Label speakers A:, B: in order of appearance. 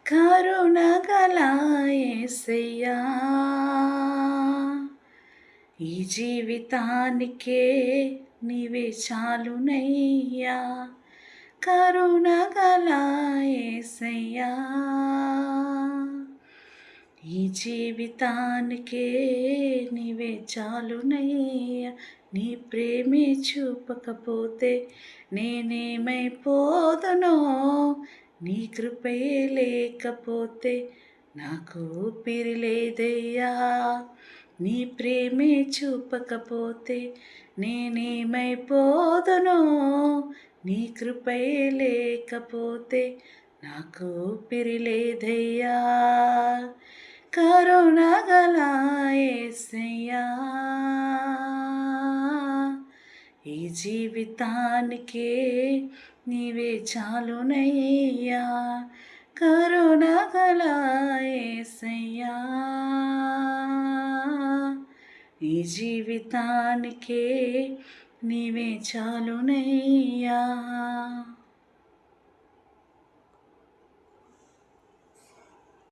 A: కరుణగల యేసయ్యా, ఈ జీవితానికే నీవే చాలునయ్యా. కరుణగల యేసయ్యా, ఈ జీవితానికే నీవే చాలునయ్యా. నీ ప్రేమే చూపకపోతే నేనేమైపోదునో, నీ కృపయే లేకపోతే నాకు ఊపిరి లేదయ్యా. నీ ప్రేమే చూపకపోతే నేనేమైపోదునో, నీ కృపయే లేకపోతే నాకు ఊపిరి లేదయ్యా. కరుణగల యేసయ్యా, ఈ జీవితానికే నీవే చాలునయ్యా. కరుణగల యేసయ్యా, ఈ జీవితానికే నీవే చాలునయ్యా.